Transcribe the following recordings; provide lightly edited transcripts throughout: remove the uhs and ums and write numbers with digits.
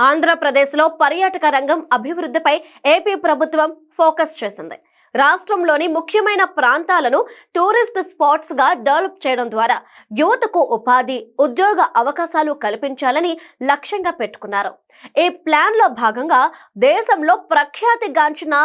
ఆంధ్రప్రదేశ్లో పర్యాటక రంగం అభివృద్ధిపై ఏపీ ప్రభుత్వం ఫోకస్ చేసింది. రాష్ట్రంలోని ముఖ్యమైన ప్రాంతాలను టూరిస్ట్ స్పాట్స్ గా డెవలప్ చేయడం ద్వారా యువతకు ఉపాధి, ఉద్యోగ అవకాశాలు కల్పించాలని లక్ష్యంగా పెట్టుకున్నారు. ఈ ప్లాన్ లో భాగంగా దేశంలో ప్రఖ్యాతిగాంచిన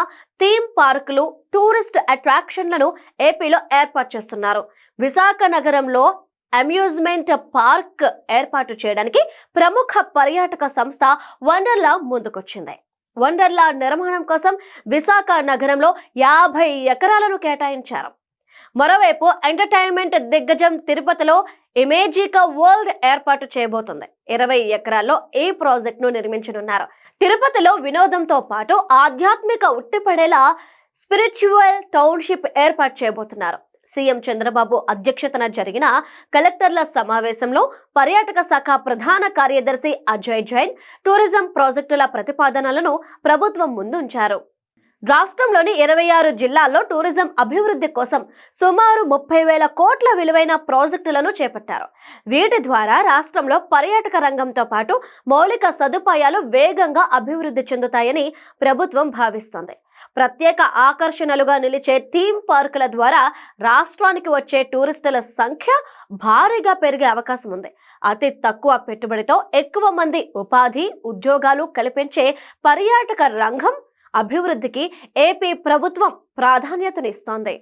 థీమ్ పార్కులు, టూరిస్ట్ అట్రాక్షన్లను ఏపీలో ఏర్పాటు చేస్తున్నారు. విశాఖ నగరంలో అమ్యూజ్మెంట్ పార్క్ ఏర్పాటు చేయడానికి ప్రముఖ పర్యాటక సంస్థ వండర్లా ముందుకొచ్చింది. వండర్లా నిర్మాణం కోసం విశాఖ నగరంలో 50 ఎకరాలను కేటాయించారు. మరోవైపు ఎంటర్టైన్మెంట్ దిగ్గజం తిరుపతిలో ఇమేజికా వరల్డ్ ఏర్పాటు చేయబోతుంది. 20 ఎకరాల్లో ఈ ప్రాజెక్ట్ ను నిర్మించనున్నారు. తిరుపతిలో వినోదంతో పాటు ఆధ్యాత్మిక ఉట్టిపడేలా స్పిరిచువల్ టౌన్షిప్ ఏర్పాటు చేయబోతున్నారు. సీఎం చంద్రబాబు అధ్యక్షతన జరిగిన కలెక్టర్ల సమావేశంలో పర్యాటక శాఖ ప్రధాన కార్యదర్శి అజయ్ జైన్ టూరిజం ప్రాజెక్టుల ప్రతిపాదనలను ప్రభుత్వం ముందుంచారు. రాష్ట్రంలోని 26 జిల్లాల్లో టూరిజం అభివృద్ధి కోసం సుమారు 30,000 కోట్ల విలువైన ప్రాజెక్టులను చేపట్టారు. వీటి ద్వారా రాష్ట్రంలో పర్యాటక రంగంతో పాటు మౌలిక సదుపాయాలు వేగంగా అభివృద్ధి చెందుతాయని ప్రభుత్వం భావిస్తోంది. ప్రత్యేక ఆకర్షణలుగా నిలిచే థీమ్ పార్కుల ద్వారా రాష్ట్రానికి వచ్చే టూరిస్టుల సంఖ్య భారీగా పెరిగే అవకాశం ఉంది. అతి తక్కువ పెట్టుబడితో ఎక్కువ మంది ఉపాధి, ఉద్యోగాలు కల్పించే పర్యాటక రంగం అభివృద్ధికి ఏపీ ప్రభుత్వం ప్రాధాన్యతనిస్తోంది.